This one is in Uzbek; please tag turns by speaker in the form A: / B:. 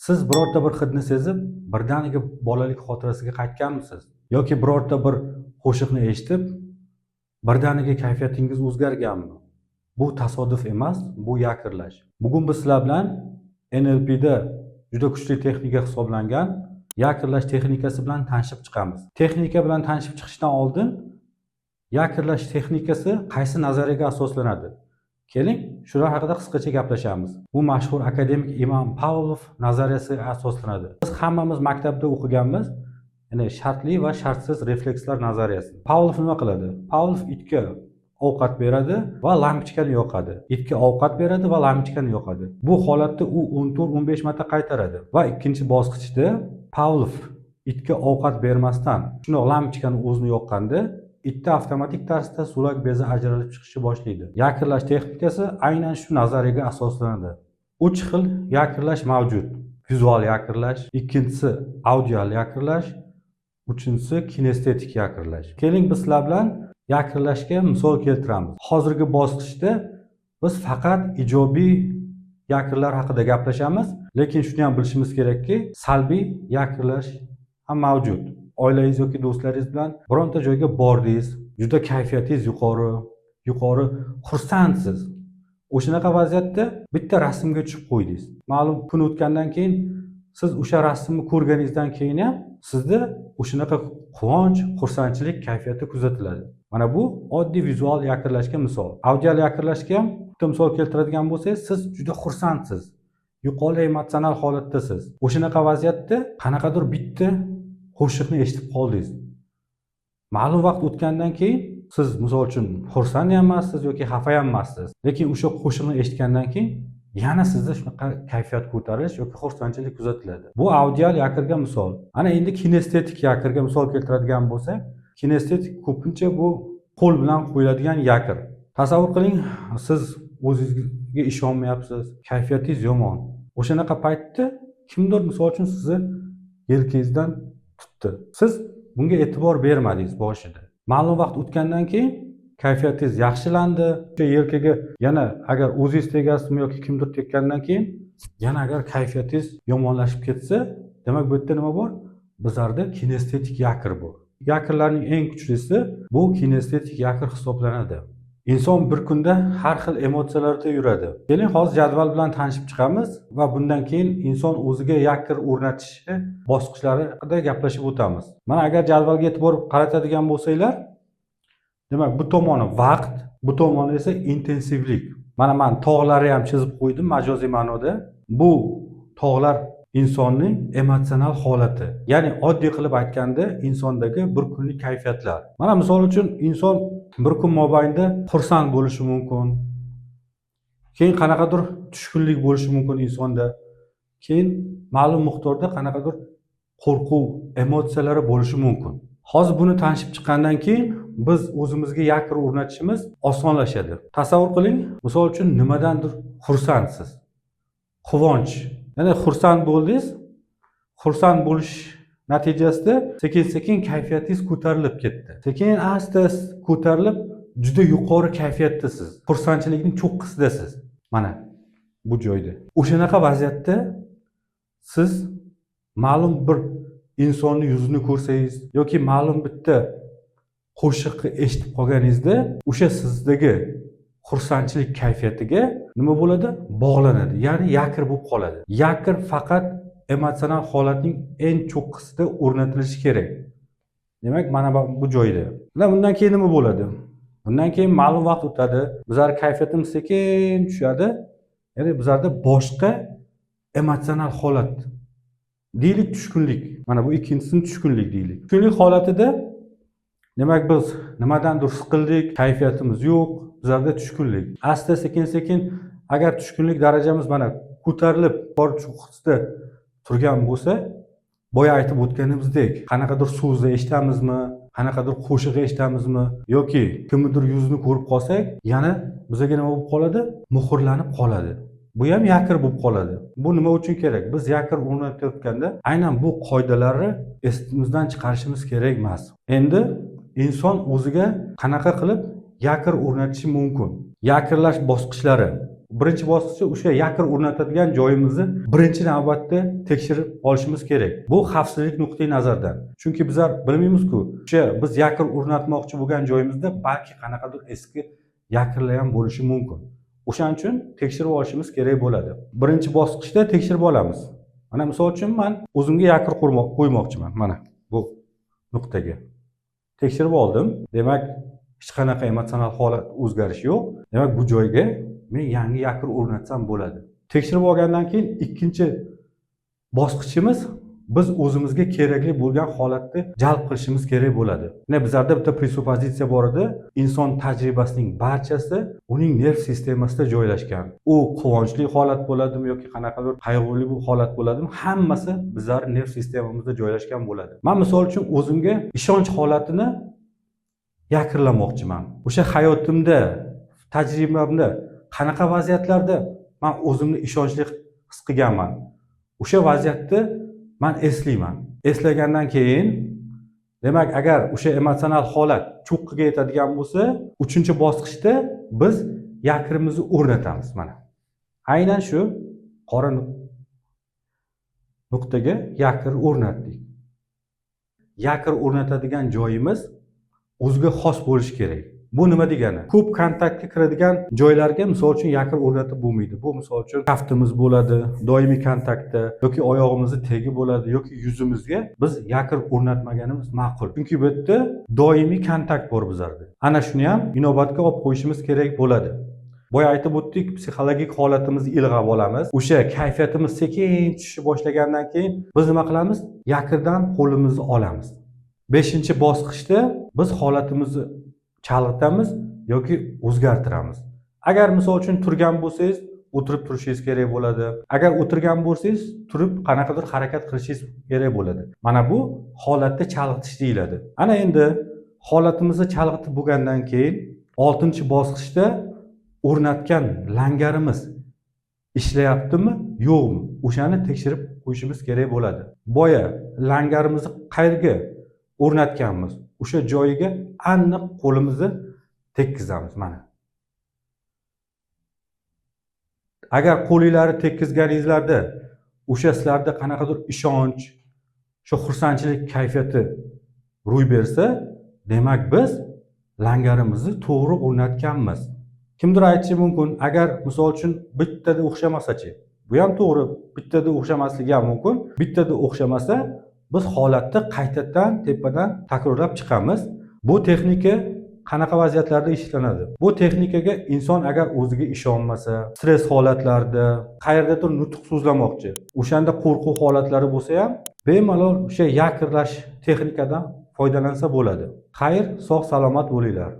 A: Siz birorta bir hidni sezib, birdaniga bolalik xotirasiga qaytganmisiz? Yoki birorta bir qo'shiqni eshitib, birdaniga kayfiyatingiz o'zgarganmi? Bu tasodif emas, bu yakrlash. Bugun biz sizlar bilan NLP'da juda kuchli texnika hisoblangan yakrlash texnikasi bilan tanishib chiqamiz. Texnika bilan tanishib chiqishdan oldin yakrlash texnikasi qaysi nazariyaga asoslanadi? Keling, shular haqida qisqacha gaplashamiz. Bu mashhur akademik Imom Pavlov nazariyasiga asoslanadi. Biz hammamiz maktabda o'qiganmiz. Ya'ni shartli va shartsiz reflekslar nazariyasi. Pavlov nima qiladi? Pavlov itga ovqat beradi va lampochkani yoqadi. Itga ovqat beradi va lampochkani yoqadi. Bu holatda u 14-15 marta qaytaradi va ikkinchi bosqichda Pavlov itga ovqat bermasdan shuni lampochkani o'zini yoqqanda itda avtomatik tarzda so'lak bezi ajralib chiqishni boshlaydi. Yakrlash texnikasi aynan shu nazariyaga asoslanadi. 3 xil yakrlash mavjud. Vizual yakrlash, ikkinchisi audial yakrlash, uchinchisi kinestetik yakrlash. Keling biz sizlar bilan yakrlashga misol keltiramiz. Hozirgi bosqichda biz faqat ijobiy yakrlar haqida gaplashamiz, lekin shuni ham bilishimiz kerakki, salbiy yakrlash ham mavjud. Oilangiz yoki do'stlaringiz bilan bironta joyga bordingiz, juda kayfiyatingiz yuqori, xursandsiz. O'shanaqa vaziyatda bitta rasmga tushib qo'ydingiz. Ma'lum kun o'tgandan keyin siz o'sha rasmni ko'rganingizdan keyin ham sizda o'shanaqa quvonch, xursandchilik kayfiyati kuzatiladi. Mana bu oddiy vizual yakrlashga misol. Audial yakrlashga ham bitta misol keltiradigan bo'lsangiz, siz juda xursandsiz. Yuqori emotsional holatdasiz. O'shanaqa vaziyatda qanaqadir bitta qo'shiqni eshitib qoldingiz. Ma'lum vaqt o'tgandan keyin siz misol uchun xursand ham emassiz yoki xafa ham emassiz. Lekin o'sha qo'shiqni eshitgandan keyin yana sizda shunaqa kayfiyat ko'tarish yoki xursandchilik kuzatiladi. Bu audial yakrga misol. Ana endi kinestetik yakrga misol keltiradigan bo'lsak, kinestetik ko'pincha bu qo'l bilan qo'yiladigan yakr. Tasavvur qiling, siz o'zingizga ishonmayapsiz, kayfiyatingiz yomon. O'shanaqa paytda kimdir misol uchun sizni yelkangizdan tutdi. Siz bunga e'tibor bermadingiz boshida. Ma'lum vaqt o'tgandan keyin kayfiyatingiz yaxshilandi. O'sha yelkaga yana agar o'zingiz tegasizmi yoki kimdir tekkandan keyin yana agar kayfiyatingiz yomonlashib ketsa, demak bu yerda nima bor? Bizlarda kinestetik yakr bor. Yakrlarning eng kuchlisi bu kinestetik yakr hisoblanadi. Inson bir kunda har xil emotsiyalarda yuradi. Keling, hozir jadval bilan tanishib chiqamiz va bundan keyin inson o'ziga yakr o'rnatishi bosqichlari haqida gaplashib o'tamiz. Mana agar jadvalga e'tibor qaratadigan bo'lsanglar, demak bu tomoni vaqt, bu tomoni esa intensivlik. Mana men tog'larni ham chizib qo'ydim majoziy ma'noda. Bu tog'lar insonning emotsional holati. Ya'ni oddiy qilib aytganda insondagi bir kunlik kayfiyatlar. Mana misol uchun inson bir kun mobaynida xursand bo'lishi mumkin. Keyin qanaqadir tushkunlik bo'lishi mumkin insonda. Keyin ma'lum miqdorda qanaqadir qo'rquv, emotsiyalari bo'lishi mumkin. Hozir buni tanishib chiqqandan keyin biz o'zimizga yakr o'rnatishimiz osonlashadi. Tasavvur qiling, misol uchun nimadandir xursandsiz. Quvonch. Ya'ni xursand bo'ldingiz. Xursand bo'lish natijasida sekin-sekin kayfiyatingiz ko'tarilib ketdi. Sekin asta ko'tarilib, juda yuqori kayfiyatdasiz. Xursandchilikning cho'qqisidasiz. Mana bu joyda. O'shanaqa vaziyatda siz ma'lum bir insonni yuzini ko'rsangiz yoki ma'lum bitta qo'shiqni eshitib qolganingizda, o'sha sizdagi xursandchilik kayfiyatiga nima bo'ladi? Bog'lanadi. Ya'ni yakr bo'lib qoladi. Yakr faqat emotsional holatning eng cho'qqisida o'rnatilishi kerak. Demak, mana bu joyda. Bundan keyin nima bo'ladi? Bundan keyin ma'lum vaqt o'tadi, bizlar kayfiyatimiz sekin tushadi. Ya'ni bizlarda boshqa emotsional holat. Deylik tushkunlik. Mana bu ikkinchisini tushkunlik deylik. Tushkunlik holatida demak biz nimadandir siqildik, kayfiyatimiz yo'q, bizlarda tushkunlik. Asta sekin-sekin agar tushkunlik darajamiz mana ko'tarilib, yuqori cho'qqisida turgan bo'lsa, boya aytib o'tganimizdek, qanaqadir so'zni eshitamizmi, qanaqadir qo'shiq eshitamizmi yoki kimnidir yuzini ko'rib qolsak, yana bizga nima bo'lib qoladi? Muhrlanib qoladi. Bu ham yakr bo'lib qoladi. Bu nima uchun kerak? Biz yakr o'rnatayotganda aynan bu qoidalarni esimizdan chiqarishimiz kerak emas. Endi inson o'ziga qanaqa qilib yakr o'rnatishi mumkin? Yakrlash bosqichlari. birinchi bosqichi o'sha yakir o'rnatadigan joyimizni birinchi navbatda tekshirib olishimiz kerak. Bu xavfsizlik nuqtai nazaridan. Chunki bizlar bilmaymiz-ku, o'sha biz yakir o'rnatmoqchi bo'lgan joyimizda balki qanaqadir eski yakirlar ham bo'lishi mumkin. O'shaning uchun tekshirib olishimiz kerak bo'ladi. Birinchi bosqichda tekshirib olamiz. Mana misol uchun men o'zimga yakir qo'ymoqchiman. Mana bu nuqtaga. Tekshirib oldim. Demak, hech qanaqa emotsional holat o'zgarish yo'q. Demak, bu joyga men yangi yakir o'rnatsam bo'ladi. Tekshirib olgandan keyin ikkinchi bosqichimiz biz o'zimizga kerakli bo'lgan holatni jalb qilishimiz kerak bo'ladi. Mana bizlarda bitta presupozitsiya bor edi. Inson tajribasining barchasi uning nerv sistemasida joylashgan. U quvonchli holat bo'ladimi yoki qanaqadir qayg'uli holat bo'ladimi, hammasi bizlar nerv sistemamizda joylashgan bo'ladi. Men misol uchun o'zimga ishonch holatini yakirlamoqchiman. O'sha hayotimda, tajribamda qanaqa vaziyatlarda men o'zimni ishonchli his qilganman. O'sha vaziyatni men eslayman. Eslagandan keyin, demak, agar o'sha emotsional holat cho'qqiga yetadigan bo'lsa, 3-bosqichda biz yakirimizni o'rnatamiz mana. Aynan shu qora nuqtaga yakir o'rnatdik. Yakir o'rnatadigan joyimiz o'ziga xos bo'lishi kerak. Bu nima degani? Ko'p kontaktga kiradigan joylarga misol uchun yakir o'rnatib bo'lmaydi. Bu misol uchun kaftimiz bo'ladi, doimiy kontaktda yoki oyog'imizni tegi bo'ladi yoki yuzimizga biz yakir o'rnatmaganimiz ma'qul. Chunki bu yerda doimiy kontakt bor bizlarda. Ana shuni ham inobatga olib qo'yishimiz kerak bo'ladi. Boya aytib o'tdik, psixologik holatimizni ilg'ab olamiz. O'sha kayfiyatimiz sekin tushishni boshlagandan keyin biz nima qilamiz? Yakirdan qo'limizni olamiz. 5-bosqichda biz holatimizni chalg'itamiz yoki o'zgartiramiz. Agar misol uchun turgan bo'lsangiz, o'tirib turishingiz kerak bo'ladi. Agar o'tirgan bo'lsangiz, turib qanaqadir harakat qilishingiz kerak bo'ladi. Mana bu holatni chalg'itish deyiladi. Ana endi holatimizni chalg'itib bo'lgandan keyin 6-bosqichda o'rnatgan langarimiz ishlayaptimi, yo'qmi? O'shani tekshirib qo'yishimiz kerak bo'ladi. Boya langarimizni qayerga o'rnatganmiz, o'sha joyiga aniq qo'limizni tekkizamiz mana. Agar qo'linglarni tekkizganingizlarda o'sha sizlarda qanaqadir ishonch, shu xursandchilik kayfiyati ro'y bersa, demak biz langarimizni to'g'ri o'rnatganmiz. Kimdir aytishi mumkin, agar misol uchun bittada o'xshamasa-chi? Bu ham to'g'ri, bittada o'xshamasligi ham mumkin. Bittada o'xshamasa, biz holatni qaytadan tepadan takrorlab chiqamiz. Bu texnika qanaqa vaziyatlarda ishlanadi? Bu texnikaga inson agar o'ziga ishonmasa, stress holatlarida, qayerdadir nutq so'zlamoqchi, o'shanda qo'rquv holatlari bo'lsa ham, bemalol o'sha yakirlash texnikadan foydalansa bo'ladi. Xayr, sog' salomat bo'linglar.